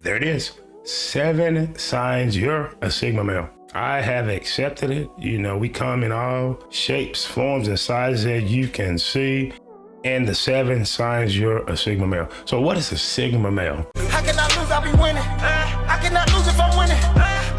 There it is. 7 signs you're a Sigma male. I have accepted it. You know, we come in all shapes, forms, and sizes that you can see. And the 7 signs you're a Sigma male. So what is a Sigma male? I cannot lose, I'll be winning. I cannot lose if I'm winning.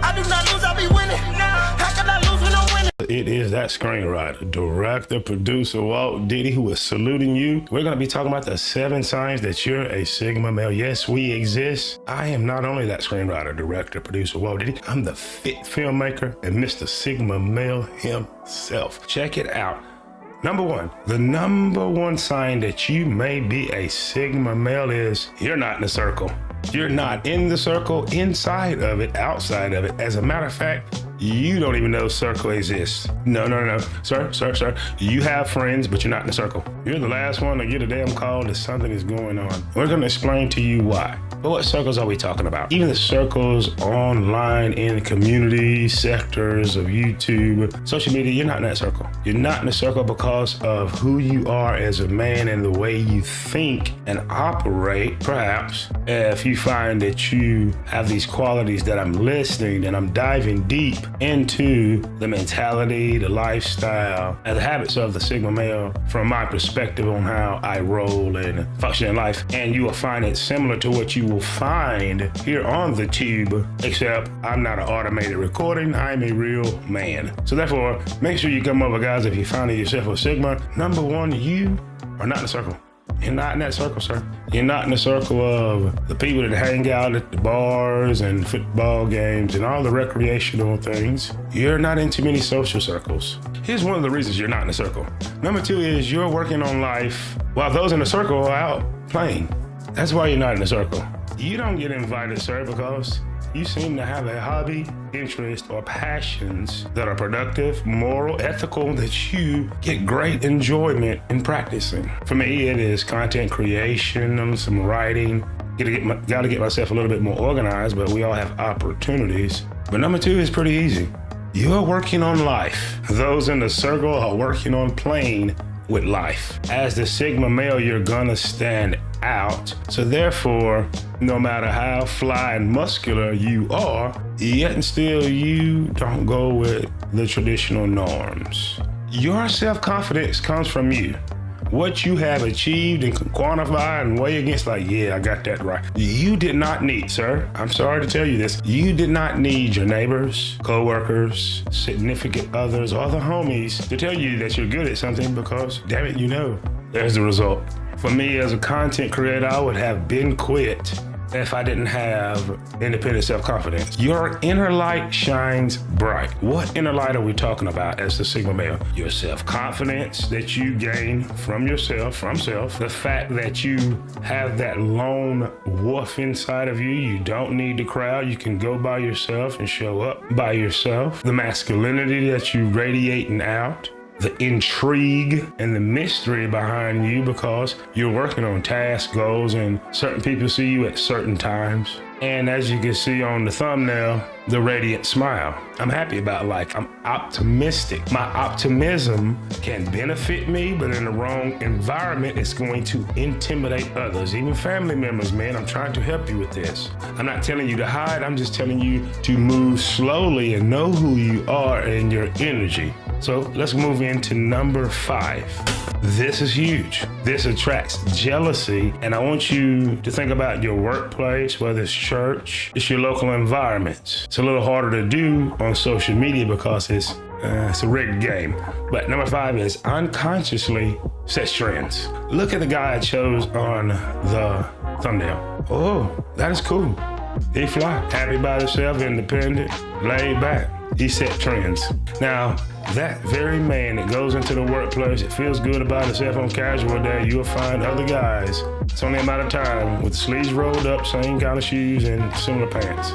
I do not lose, I'll be winning. How can I lose when I'm winning? It is that screenwriter, director, producer, Walt Diddy, who is saluting you. We're going to be talking about the 7 signs that you're a Sigma male. Yes, we exist. I am not only that screenwriter, director, producer, Walt Diddy. I'm the fit filmmaker and Mr. Sigma male himself. Check it out. Number 1, the number 1 sign that you may be a Sigma male is you're not in the circle. You're not in the circle, inside of it, outside of it. As a matter of fact, you don't even know circle exists. No. Sir. You have friends, but you're not in the circle. You're the last one to get a damn call that something is going on. We're going to explain to you why. But what circles are we talking about? Even the circles online in community sectors of YouTube, social media, you're not in that circle. You're not in the circle because of who you are as a man and the way you think and operate. Perhaps if you find that you have these qualities that I'm listening and I'm diving deep into the mentality, the lifestyle, and the habits of the Sigma male from my perspective on how I roll and function in life. And you will find it similar to what you will find here on the tube, except I'm not an automated recording. I'm a real man. So therefore, make sure you come over, guys, if you find yourself a Sigma. Number 1, you are not in the circle. You're not in that circle, sir. You're not in the circle of the people that hang out at the bars and football games and all the recreational things. You're not in too many social circles. Here's one of the reasons you're not in the circle. Number 2 is you're working on life while those in the circle are out playing. That's why you're not in the circle. You don't get invited, sir, because you seem to have a hobby, interest, or passions that are productive, moral, ethical, that you get great enjoyment in practicing. For me, it is content creation, some writing. Gotta get myself a little bit more organized, but we all have opportunities. But number 2 is pretty easy. You're working on life. Those in the circle are working on playing with life. As the Sigma male, you're gonna stand out. So therefore, no matter how fly and muscular you are, yet and still you don't go with the traditional norms. Your self-confidence comes from you. What you have achieved and can quantify and weigh against, like, yeah, I got that right. You did not need, sir, I'm sorry to tell you this, you did not need your neighbors, co-workers, significant others, or the homies to tell you that you're good at something because, damn it, you know. There's the result. For me as a content creator, I would have been quit if I didn't have independent self-confidence. Your inner light shines bright. What inner light are we talking about as the Sigma male? Your self-confidence that you gain from yourself, from self. The fact that you have that lone wolf inside of you. You don't need the crowd. You can go by yourself and show up by yourself. The masculinity that you radiating out. The intrigue and the mystery behind you because you're working on tasks, goals, and certain people see you at certain times. And as you can see on the thumbnail, the radiant smile. I'm happy about life. I'm optimistic. My optimism can benefit me, but in the wrong environment, it's going to intimidate others, even family members, man. I'm trying to help you with this. I'm not telling you to hide. I'm just telling you to move slowly and know who you are and your energy. So let's move into number 5. This is huge. This attracts jealousy. And I want you to think about your workplace, whether it's church, it's your local environments. It's a little harder to do on social media because it's a rigged game. But number 5 is unconsciously sets trends. Look at the guy I chose on the thumbnail. Oh, that is cool. He fly, happy by himself, independent, laid back. He set trends. Now, that very man that goes into the workplace, it feels good about himself on casual day, you'll find other guys. It's only a matter of time with the sleeves rolled up, same kind of shoes and similar pants.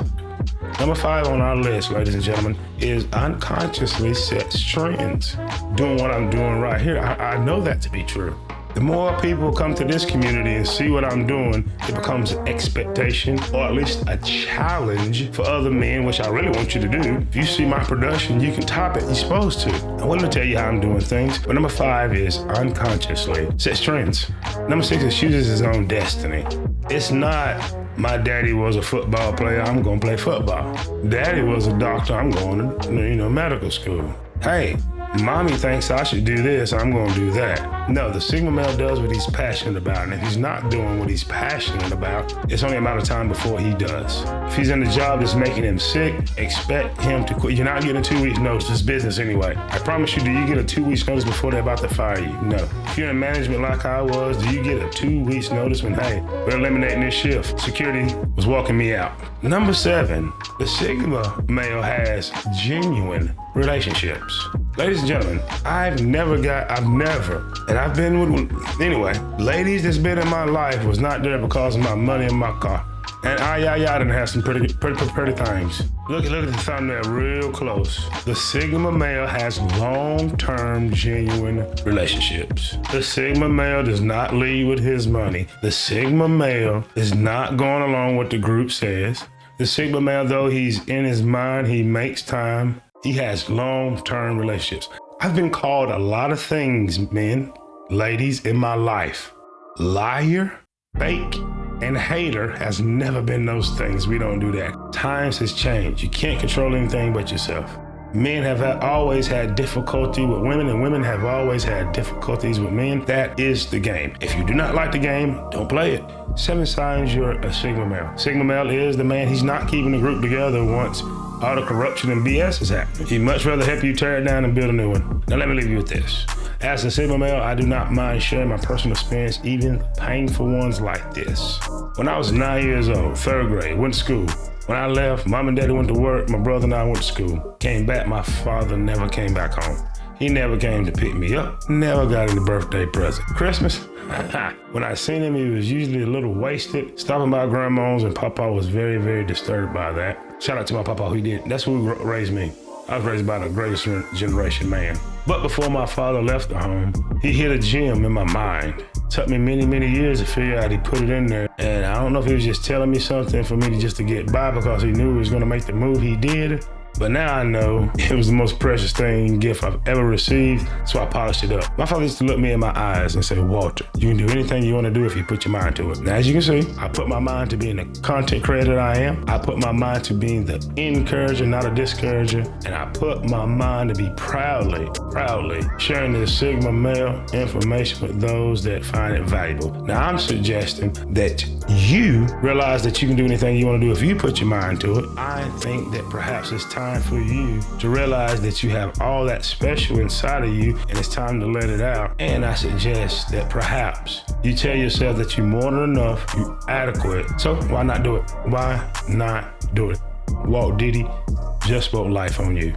Number 5 on our list, ladies and gentlemen, is unconsciously sets trends. Doing what I'm doing right here, I know that to be true. The more people come to this community and see what I'm doing, it becomes an expectation or at least a challenge for other men, which I really want you to do. If you see my production, you can top it. You're supposed to. I want to tell you how I'm doing things. But number 5 is unconsciously sets trends. Number 6 is chooses his own destiny. It's not My daddy was a football player, I'm gonna play football. Daddy was a doctor, I'm going to, medical school. Hey, mommy thinks I should do this, I'm gonna do that. No, the Sigma male does what he's passionate about, and if he's not doing what he's passionate about, it's only a matter of time before he does. If he's in a job that's making him sick, expect him to quit. You're not getting a 2 weeks notice, it's business anyway. I promise you, do you get a 2 weeks notice before they're about to fire you? No. If you're in management like I was, do you get a 2 weeks notice when, hey, we're eliminating this shift? Security was walking me out. Number 7, the Sigma male has genuine relationships. Ladies and gentlemen, I've been with, anyway, ladies that's been in my life was not there because of my money in my car. And I done have some pretty things. Look at the thumbnail real close. The Sigma male has long-term, genuine relationships. The Sigma male does not lead with his money. The Sigma male is not going along with what the group says. The Sigma male, though he's in his mind, he makes time. He has long-term relationships. I've been called a lot of things, men, ladies, in my life. Liar, fake, and hater has never been those things. We don't do that. Times has changed. You can't control anything but yourself. Men have always had difficulty with women, and women have always had difficulties with men. That is the game. If you do not like the game, don't play it. 7 signs you're a Sigma male. Sigma male is the man, he's not keeping the group together once all the corruption and BS is happening. He'd much rather help you tear it down and build a new one. Now let me leave you with this. As a Sigma male, I do not mind sharing my personal experience, even painful ones like this. When I was 9 years old, 3rd grade, went to school. When I left, mom and daddy went to work, my brother and I went to school. Came back, my father never came back home. He never came to pick me up, never got any birthday present. Christmas, when I seen him, he was usually a little wasted, stopping by grandma's, and Papa was very, very disturbed by that. Shout out to my Papa, he did. That's who raised me. I was raised by the greatest generation man. But before my father left the home, he hit a gem in my mind. It took me many, many years to figure out he put it in there. And I don't know if he was just telling me something for me to get by because he knew he was gonna make the move he did. But now I know it was the most precious gift I've ever received, so I polished it up. My father used to look me in my eyes and say, Walter, you can do anything you want to do if you put your mind to it. Now, as you can see, I put my mind to being the content creator I am. I put my mind to being the encourager, not a discourager. And I put my mind to be proudly sharing this Sigma male information with those that find it valuable. Now, I'm suggesting that you realize that you can do anything you want to do if you put your mind to it. I think that perhaps it's time for you to realize that you have all that special inside of you and it's time to let it out. And I suggest that perhaps you tell yourself that you're more than enough, you're adequate. So why not do it? Why not do it? Walt Diddy just spoke life on you.